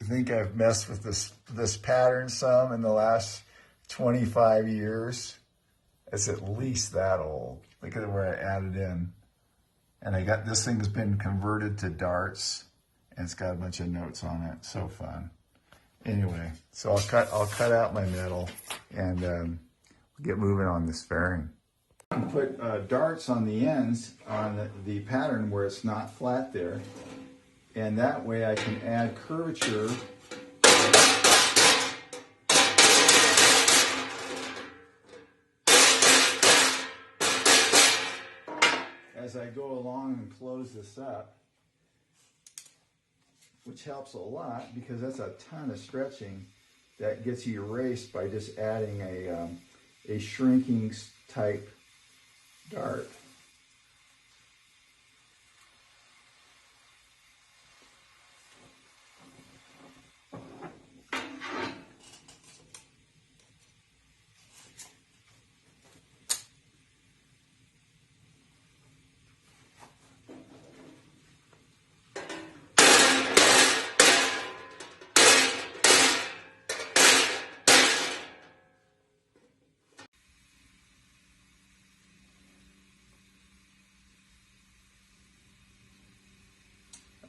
think I've messed with this pattern some in the last 25 years. It's at least that old. Look at where I added in. And I got, this thing has been converted to darts, and it's got a bunch of notes on it. So fun. Anyway, so I'll cut out my metal and get moving on this fairing. Put darts on the ends on the pattern where it's not flat there, and that way I can add curvature as I go along and close this up, which helps a lot because that's a ton of stretching that gets erased by just adding a shrinking type dart.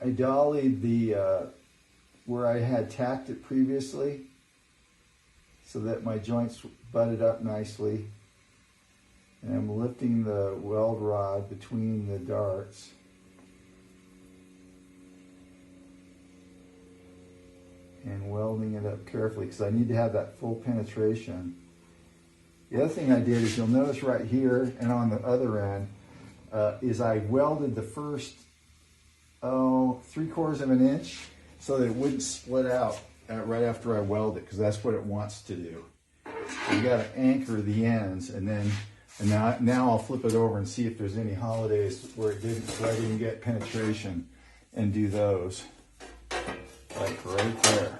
I dollied the where I had tacked it previously so that my joints butted up nicely, and I'm lifting the weld rod between the darts and welding it up carefully because I need to have that full penetration. The other thing I did is, you'll notice right here and on the other end is I welded the first 3/4 of an inch so that it wouldn't split out right after I weld it, because that's what it wants to do. You got to anchor the ends, and now I'll flip it over and see if there's any holidays where I didn't get penetration, and do those like right there.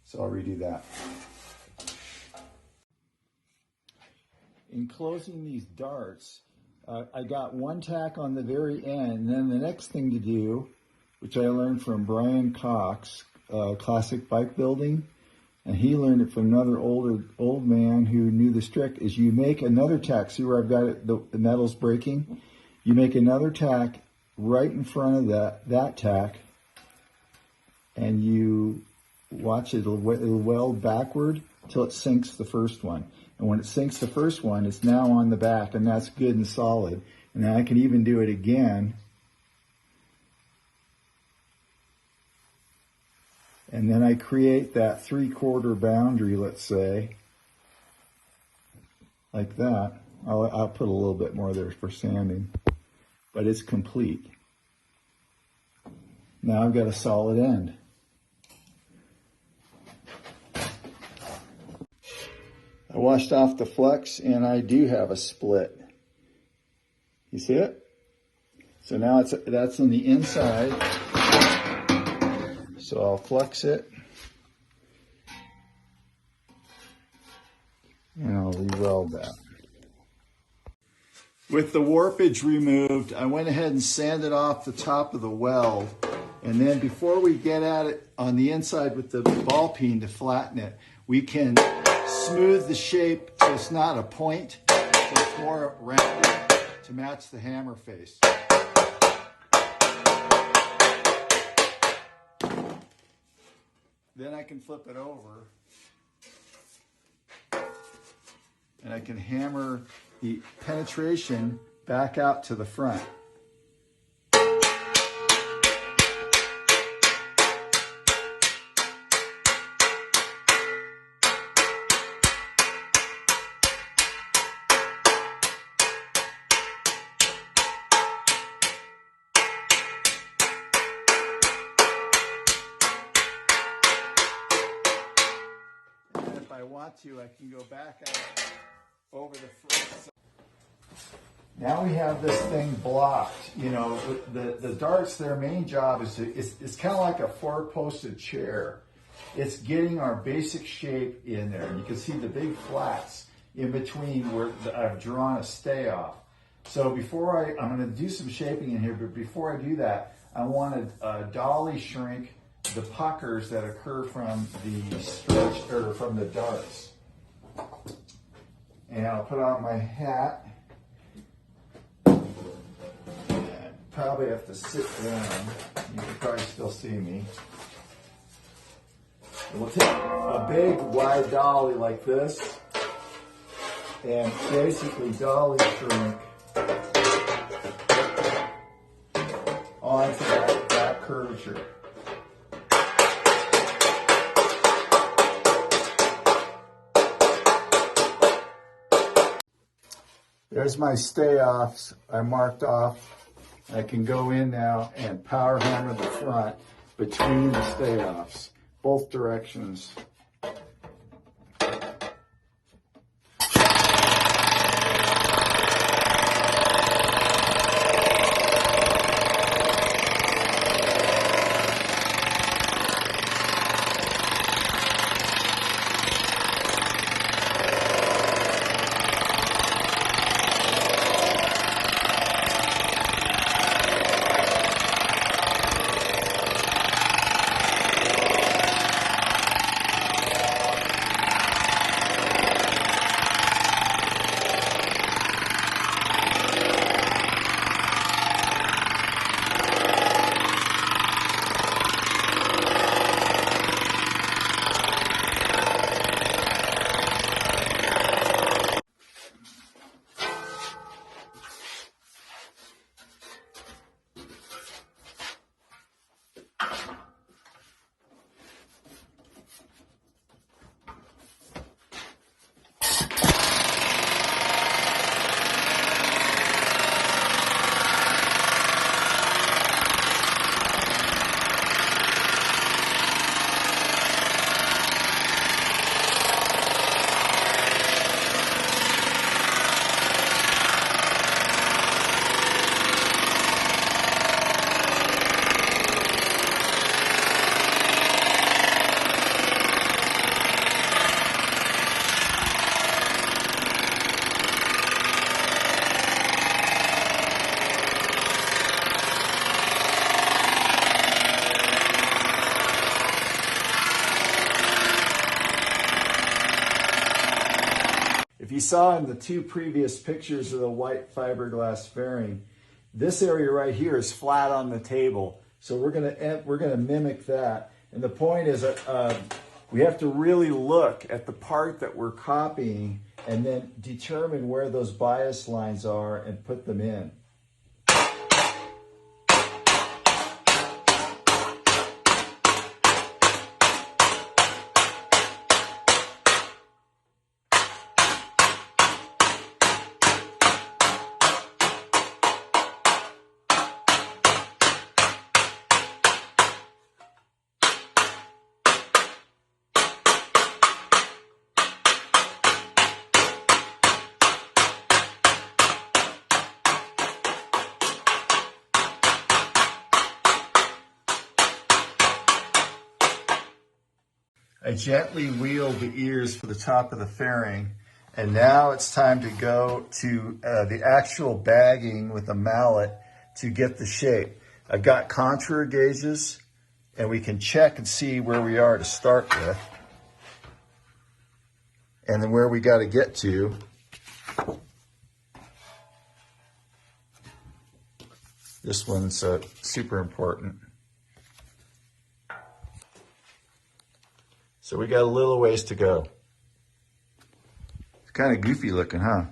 So I'll redo that. In closing these darts, I got one tack on the very end, and then the next thing to do, which I learned from Brian Cox, Classic Bike Building, and he learned it from another old man who knew this trick, is you make another tack. See where I've got it, the metal's breaking? You make another tack right in front of that tack, and you watch it'll weld backward till it sinks the first one. And when it sinks the first one, it's now on the back, and that's good and solid. And then I can even do it again. And then I create that 3/4 boundary, let's say, like that. I'll put a little bit more there for sanding, but it's complete. Now I've got a solid end. I washed off the flux, and I do have a split. You see it? So now that's on the inside. So I'll flux it, and I'll re-weld that. With the warpage removed, I went ahead and sanded off the top of the weld. And then before we get at it on the inside with the ball peen to flatten it, we can smooth the shape so it's not a point, so it's more rounded to match the hammer face. Then I can flip it over, and I can hammer the penetration back out to the front. I want to, I can go back out over the front. Now we have this thing blocked. You know, the darts, their main job is it's kind of like a four-posted chair. It's getting our basic shape in there. And you can see the big flats in between where I've drawn a stay off. So before I'm going to do some shaping in here, but before I do that, I want to dolly shrink the puckers that occur from the stretch or from the darts. And I'll put on my hat. And probably have to sit down. You can probably still see me. And we'll take a big wide dolly like this and basically dolly shrink onto that curvature. There's my stay-offs I marked off. I can go in now and power hammer the front between the stay-offs, both directions. If you saw in the two previous pictures of the white fiberglass fairing, this area right here is flat on the table. So we're gonna mimic that. And the point is we have to really look at the part that we're copying and then determine where those bias lines are and put them in. I gently wheeled the ears for the top of the fairing, and now it's time to go to the actual bagging with a mallet to get the shape. I've got contour gauges, and we can check and see where we are to start with, and then where we got to get to. This one's super important. So we got a little ways to go. It's kind of goofy looking, huh?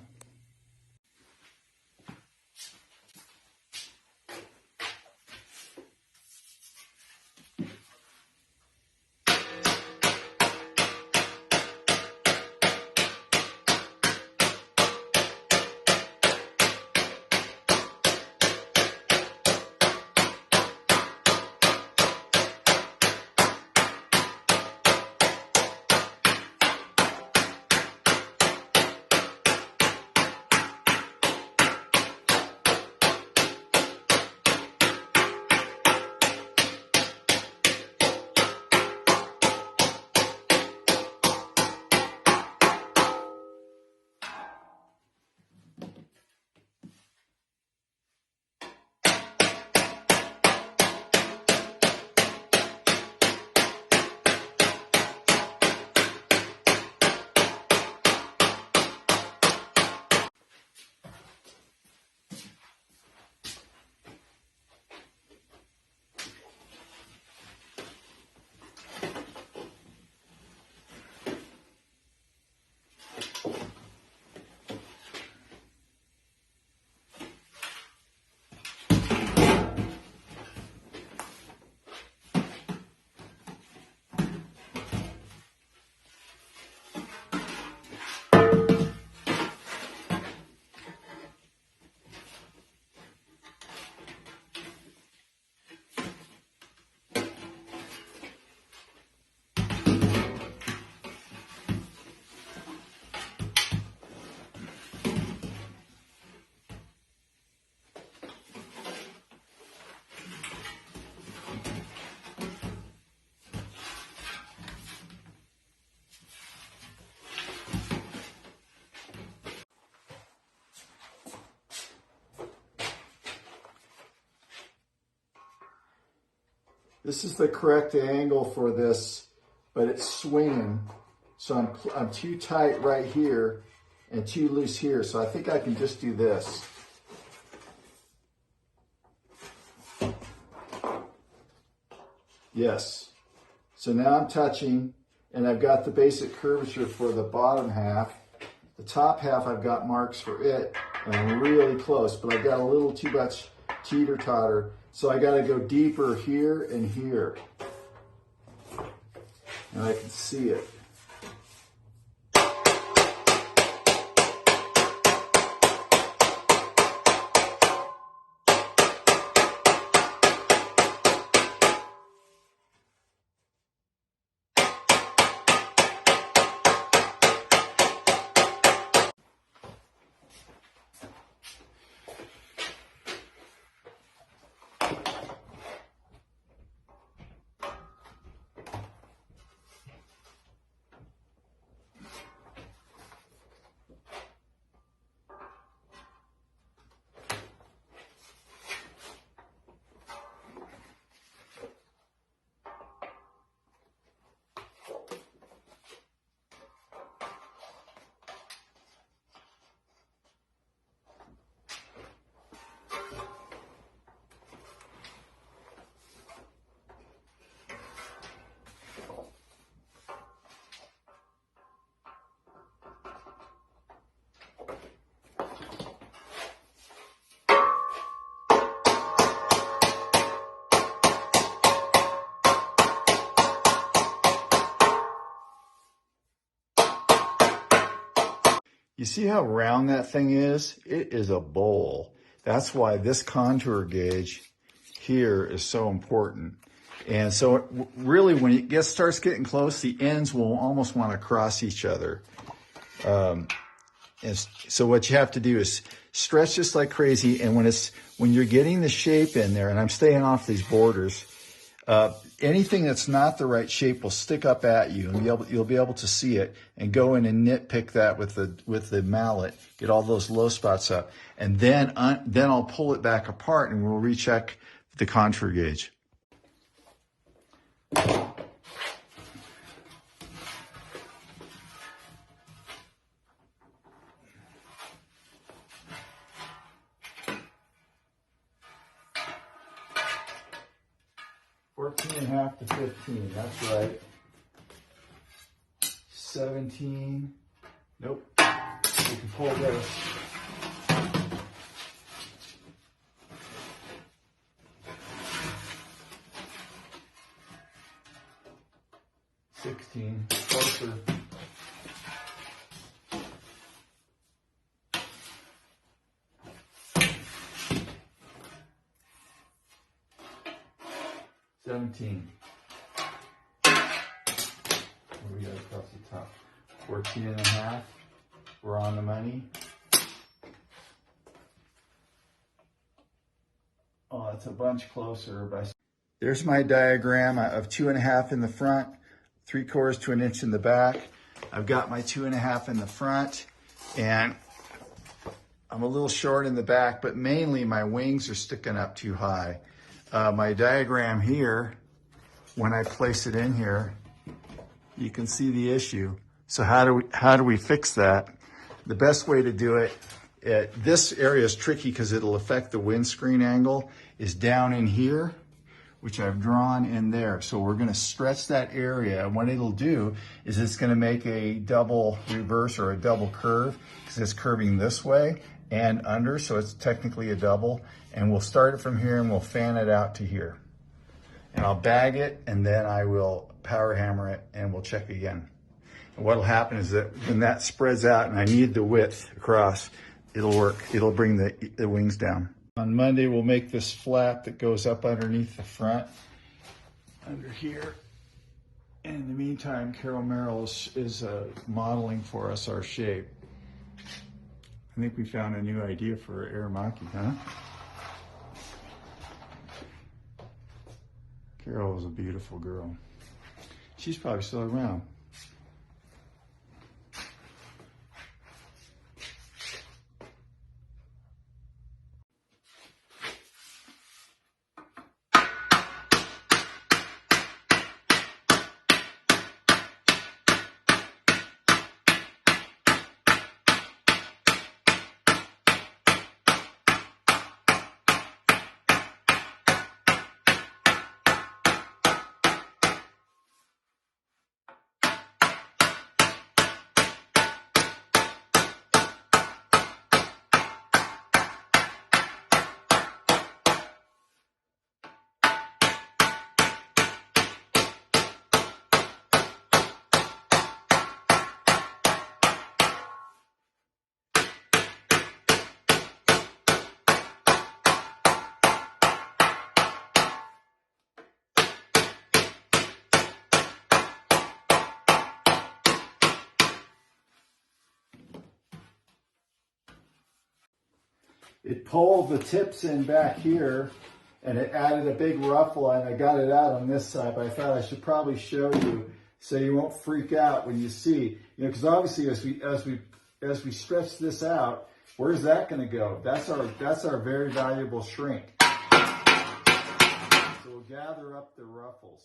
This is the correct angle for this, but it's swinging. So I'm too tight right here and too loose here. So I think I can just do this. Yes. So now I'm touching, and I've got the basic curvature for the bottom half. The top half, I've got marks for it, and I'm really close, but I've got a little too much teeter-totter. So I got to go deeper here and here. And I can see it. You see how round that thing is? It is a bowl. That's why this contour gauge here is so important. And so really when it starts getting close, the ends will almost want to cross each other. And so what you have to do is stretch this like crazy. And when you're getting the shape in there, and I'm staying off these borders, anything that's not the right shape will stick up at you, and you'll be able to see it and go in and nitpick that with the mallet, get all those low spots up, and then I'll pull it back apart and we'll recheck the contour gauge. $14.5 to $15, that's right. 17, nope, we can pull this. $16, closer. $17. What do we got across the top? 14.5. We're on the money. Oh, it's a bunch closer. There's my diagram of 2.5 in the front, 3/4 to 1 inch in the back. I've got my 2.5 in the front, and I'm a little short in the back, but mainly my wings are sticking up too high. My diagram here, when I place it in here, you can see the issue. So how do we fix that? The best way to do it, this area is tricky because it'll affect the windscreen angle, is down in here, which I've drawn in there. So we're gonna stretch that area, and what it'll do is it's gonna make a double reverse or a double curve, because it's curving this way and under, so it's technically a double. And we'll start it from here and we'll fan it out to here. And I'll bag it, and then I will power hammer it, and we'll check again. And what'll happen is that when that spreads out and I need the width across, it'll work. It'll bring the wings down. On Monday, we'll make this flap that goes up underneath the front, under here. And in the meantime, Carol Merrill is modeling for us our shape. I think we found a new idea for Aramaki, huh? Carol was a beautiful girl. She's probably still around. it pulled the tips in back here, and it added a big ruffle, and I got it out on this side, but I thought I should probably show you so you won't freak out when you see, because obviously as we stretch this out, where's that going to go? That's our very valuable shrink. So we'll gather up the ruffles.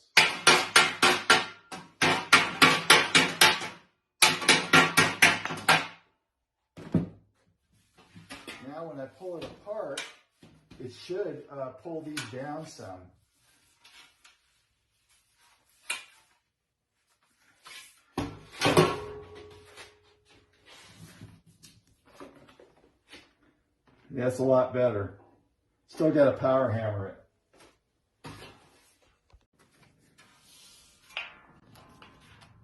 Now when I pull it apart, it should pull these down some. That's a lot better. Still got to power hammer it.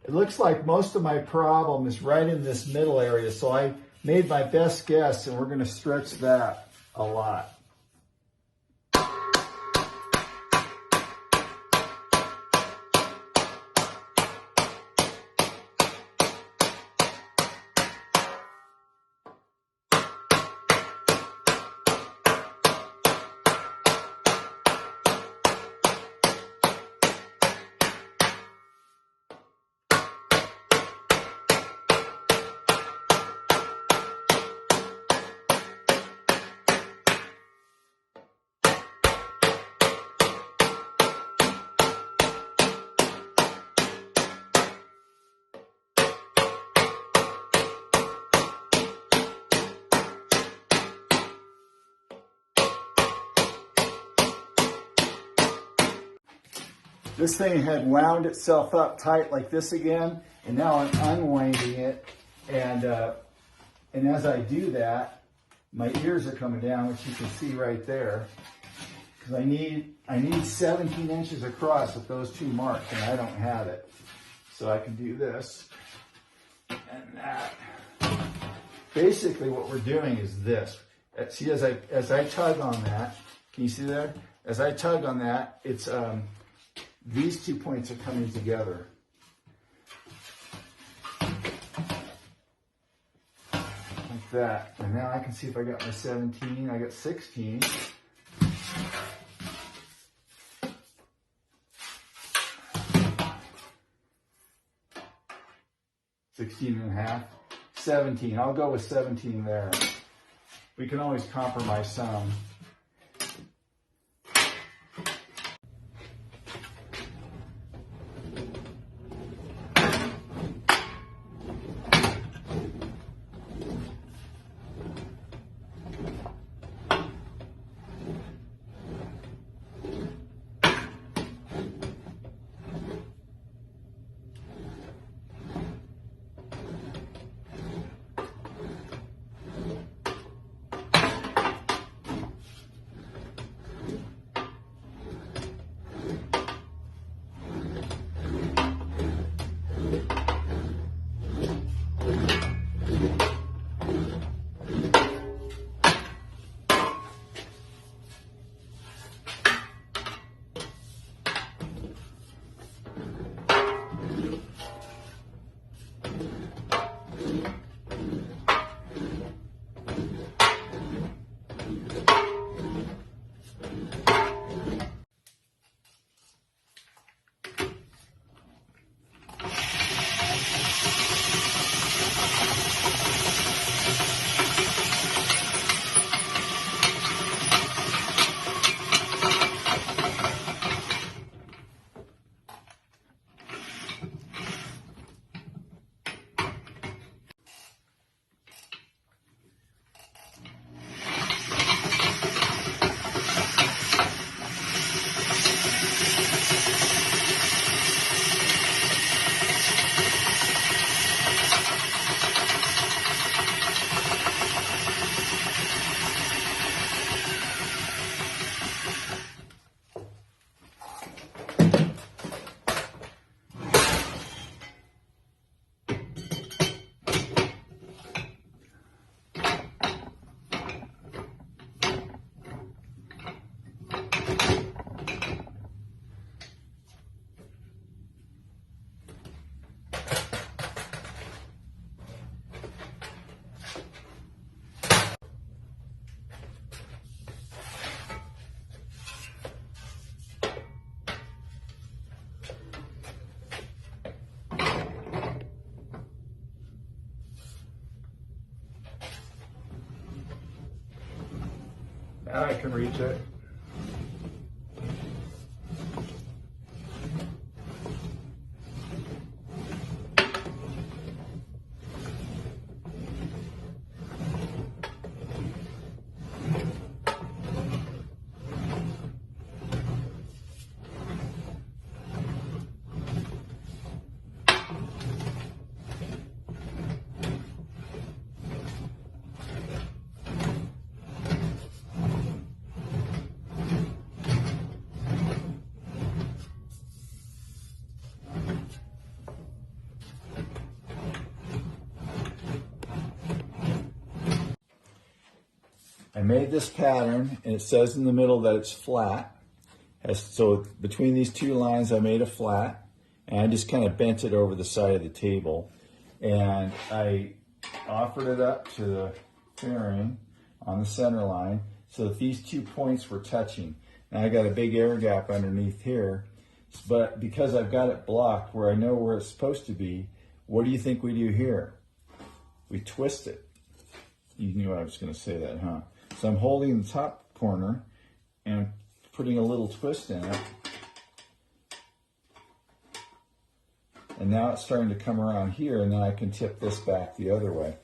It looks like most of my problem is right in this middle area, so I made my best guess, and we're going to stretch that a lot. This thing had wound itself up tight like this again, and now I'm unwinding it, and as I do that, my ears are coming down, which you can see right there, because I need 17 inches across with those two marks, and I don't have it. So I can do this and that. Basically what we're doing is this. See, as I tug on that, can you see there? As I tug on that, it's these 2 points are coming together. Like that. And now I can see if I got my 17. I got 16. $16 and a half. 17. I'll go with 17 there. We can always compromise some. Now I can reach it. I made this pattern, and it says in the middle that it's flat. So between these two lines, I made a flat, and I just kind of bent it over the side of the table. And I offered it up to the fairing on the center line so that these 2 points were touching. Now I got a big air gap underneath here, but because I've got it blocked where I know where it's supposed to be, what do you think we do here? We twist it. You knew I was going to say that, huh? So I'm holding the top corner and putting a little twist in it. And now it's starting to come around here, and then I can tip this back the other way.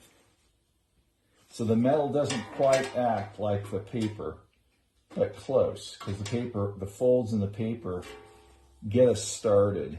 So the metal doesn't quite act like the paper, but close, because the folds in the paper get us started.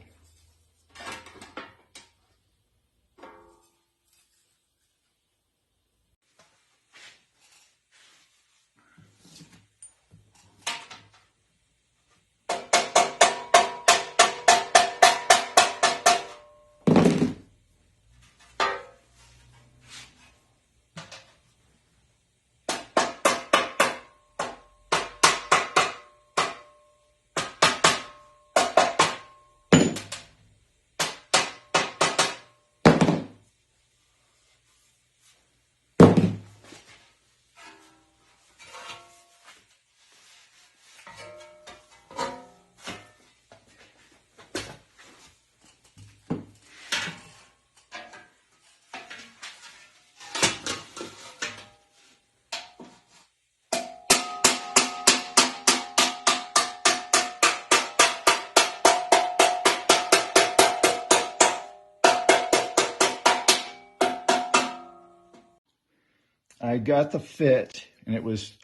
I got the fit, and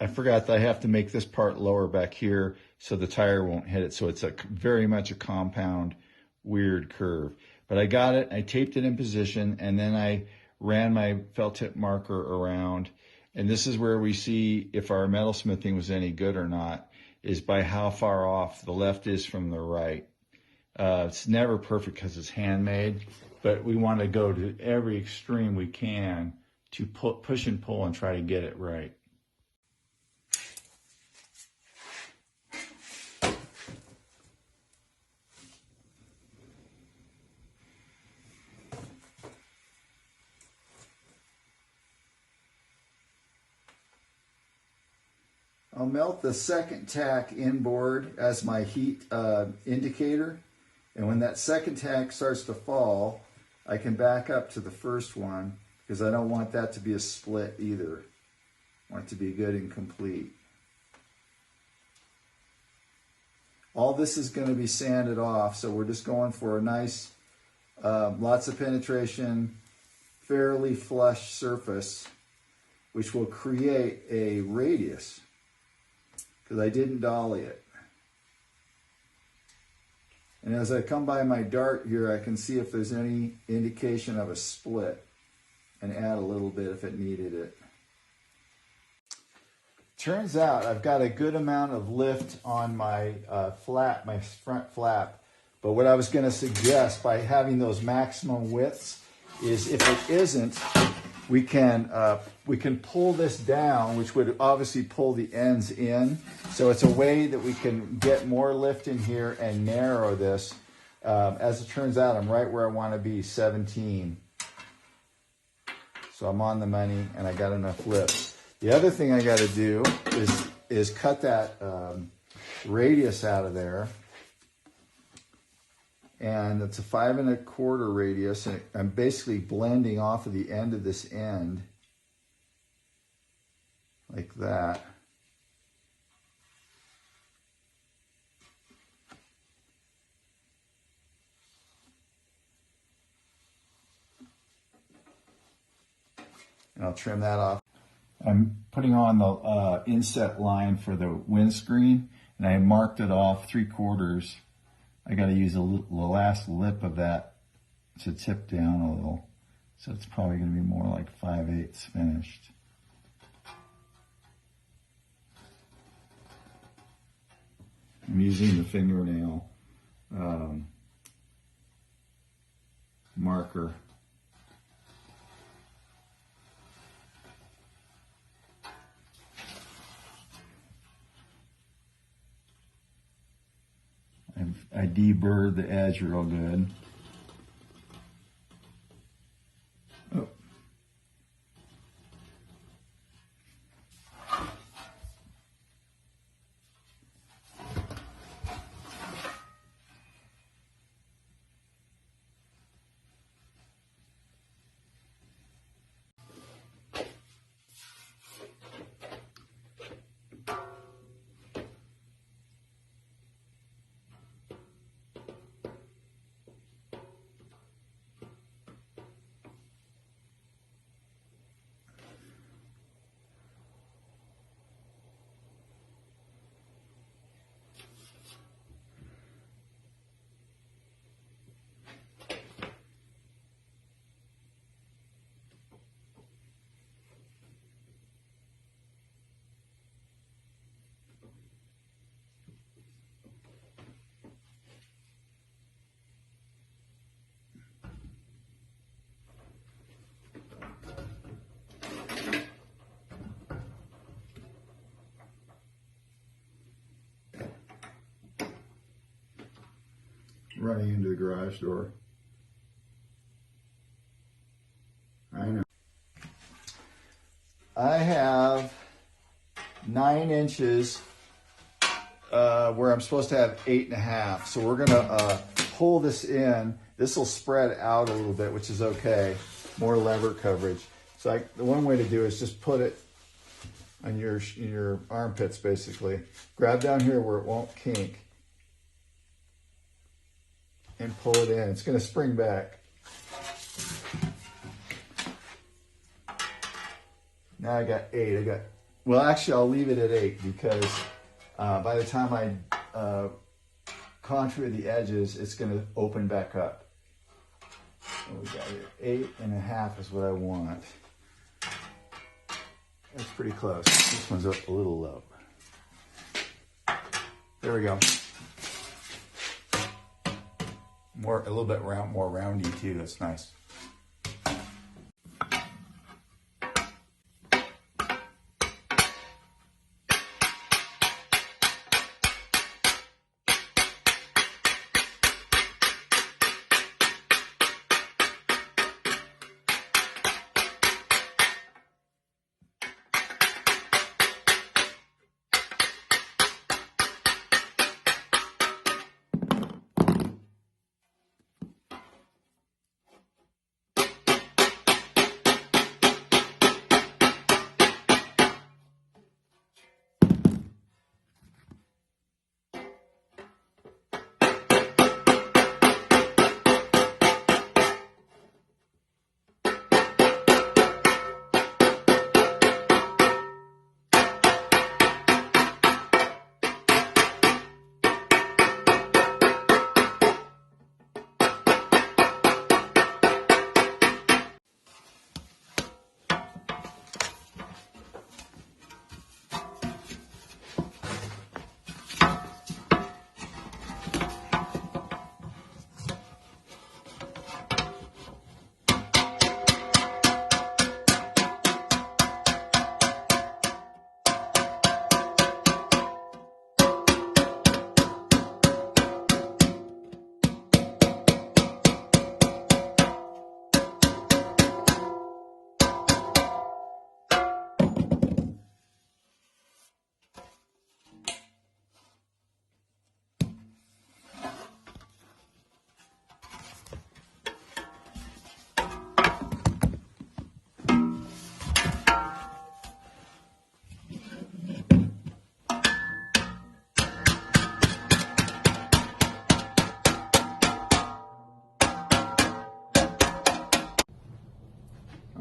I forgot that I have to make this part lower back here so the tire won't hit it. So it's very much a compound, weird curve. But I got it, I taped it in position, and then I ran my felt tip marker around. And this is where we see if our metal smithing was any good or not, is by how far off the left is from the right. It's never perfect because it's handmade, but we want to go to every extreme we can to push and pull and try to get it right. I'll melt the second tack inboard as my heat indicator, and when that second tack starts to fall, I can back up to the first one, because I don't want that to be a split either. I want it to be good and complete. All this is going to be sanded off, so we're just going for a nice, lots of penetration, fairly flush surface, which will create a radius, because I didn't dolly it. And as I come by my dart here, I can see if there's any indication of a split, and add a little bit if it needed it. Turns out I've got a good amount of lift on my flap, my front flap. But what I was going to suggest by having those maximum widths is if it isn't, we can pull this down, which would obviously pull the ends in. So it's a way that we can get more lift in here and narrow this. As it turns out, I'm right where I want to be, 17. So I'm on the money, and I got enough lift. The other thing I got to do is cut that radius out of there. And it's a 5 1/4 radius, and I'm basically blending off of the end of this end, like that. and I'll trim that off. I'm putting on the inset line for the windscreen, and I marked it off 3/4. I got to use the last lip of that to tip down a little, so it's probably going to be more like 5/8 finished. I'm using the fingernail marker. I deburred the edge real good. Oh. Running into the garage door. I know. I have 9 inches where I'm supposed to have 8.5. So we're gonna pull this in. This will spread out a little bit, which is okay. More lever coverage. So the one way to do is just put it on your armpits, basically. Grab down here where it won't kink, and pull it in. It's going to spring back. Now I got 8. Well, actually, I'll leave it at 8 because by the time I contour the edges, it's going to open back up. What we got here? 8.5 is what I want. That's pretty close. This one's a little low. There we go. A little bit more roundy too. That's nice.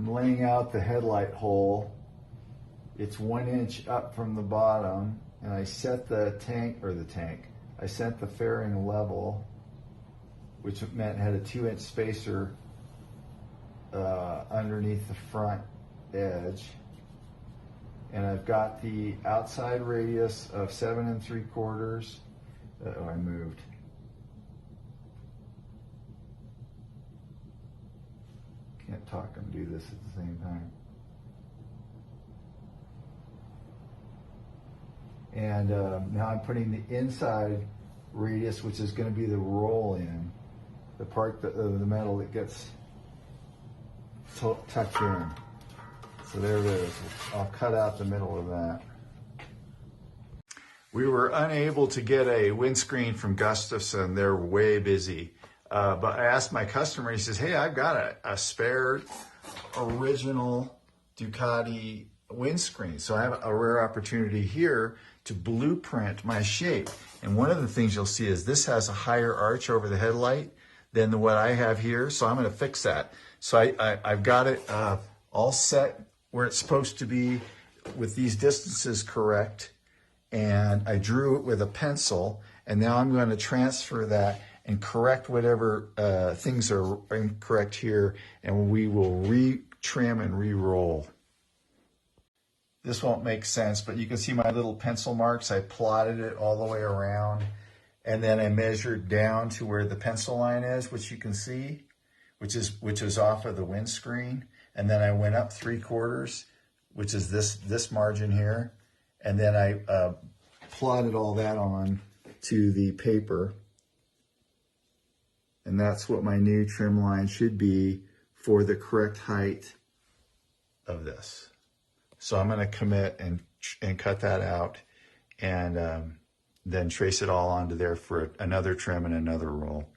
I'm laying out the headlight hole. It's 1 inch up from the bottom, and I set I set the fairing level, which meant it had a 2-inch spacer underneath the front edge. And I've got the outside radius of 7 3/4. Oh, I moved. Can't talk and do this at the same time. And now I'm putting the inside radius, which is going to be the roll in, the part of the metal that gets tucked in. So there it is. I'll cut out the middle of that. We were unable to get a windscreen from Gustafson. They're way busy. But I asked my customer, he says, hey, I've got a spare original Ducati windscreen. So I have a rare opportunity here to blueprint my shape. And one of the things you'll see is this has a higher arch over the headlight than what I have here. So I'm going to fix that. So I've got it all set where it's supposed to be with these distances correct. And I drew it with a pencil. And now I'm going to transfer that and correct whatever things are incorrect here. And we will re-trim and re-roll. This won't make sense, but you can see my little pencil marks. I plotted it all the way around, and then I measured down to where the pencil line is, which you can see, which is off of the windscreen. And then I went up 3/4, which is this margin here. And then I plotted all that on to the paper. And that's what my new trim line should be for the correct height of this. So I'm going to commit and cut that out, and then trace it all onto there for another trim and another roll.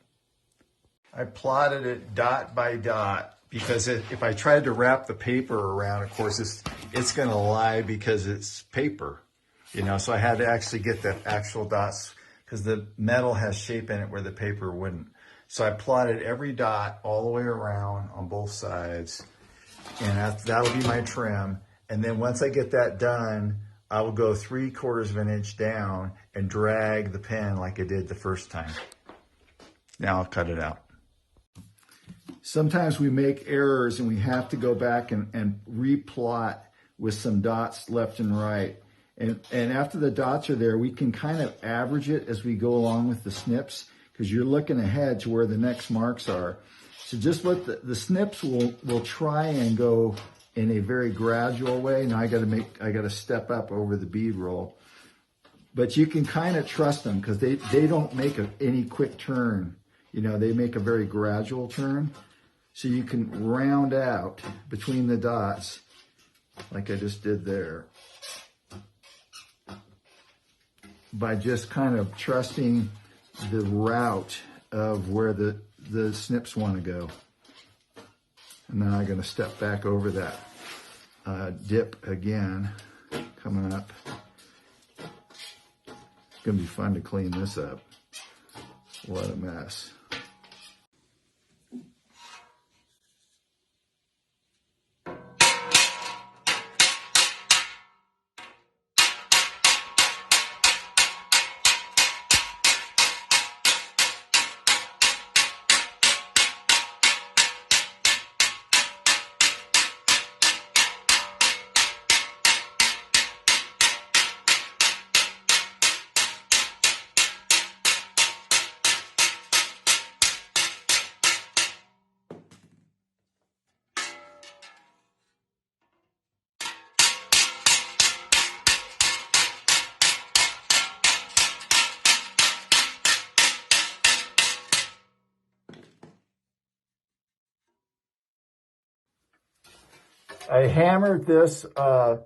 I plotted it dot by dot because if I tried to wrap the paper around, of course, it's going to lie because it's paper, you know. So I had to actually get the actual dots because the metal has shape in it where the paper wouldn't. So I plotted every dot all the way around on both sides, and that'll be my trim. And then once I get that done, I will go 3/4 of an inch down and drag the pen like I did the first time. Now I'll cut it out. Sometimes we make errors and we have to go back and replot with some dots left and right. And after the dots are there, we can kind of average it as we go along with the snips because you're looking ahead to where the next marks are. So just let the snips will try and go in a very gradual way. Now I got to step up over the bead roll, but you can kind of trust them because they don't make any quick turn. You know, they make a very gradual turn. So you can round out between the dots like I just did there by just kind of trusting the route of where the snips want to go. And then I'm going to step back over that dip again, coming up. It's going to be fun to clean this up. What a mess. I hammered this, I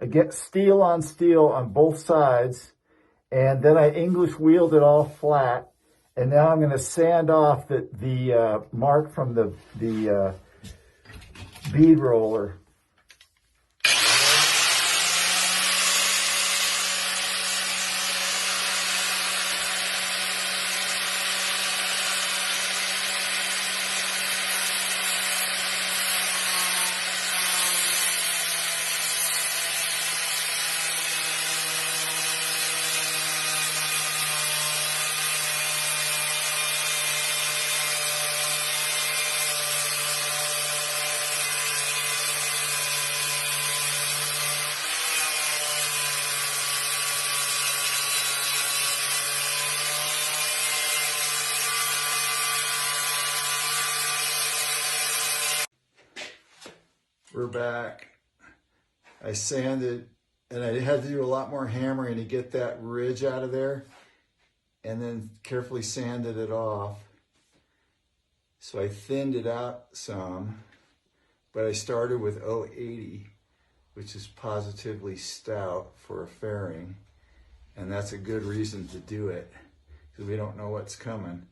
get steel on both sides, and then I English wheeled it all flat, and now I'm going to sand off the mark from the bead roller. We're back. I sanded, and I had to do a lot more hammering to get that ridge out of there, and then carefully sanded it off. So I thinned it out some, but I started with 080, which is positively stout for a fairing, and that's a good reason to do it, because we don't know what's coming.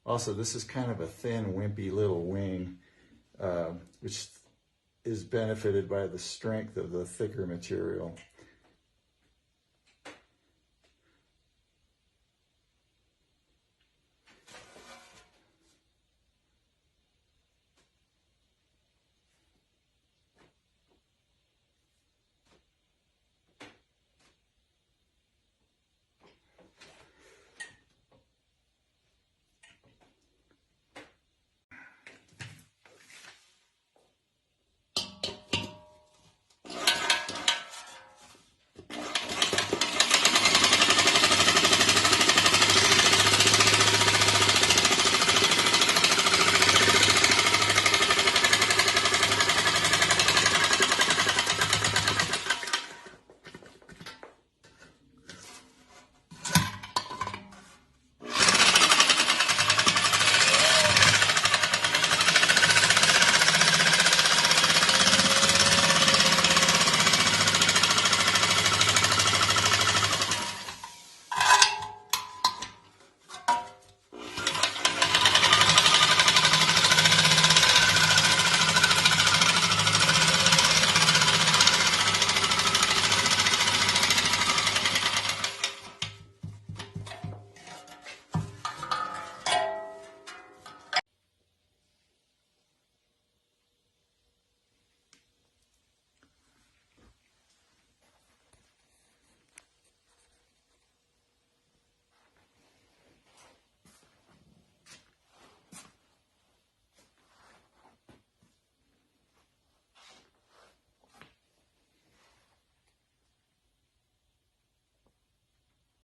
Also, this is kind of a thin, wimpy little wing, which is benefited by the strength of the thicker material.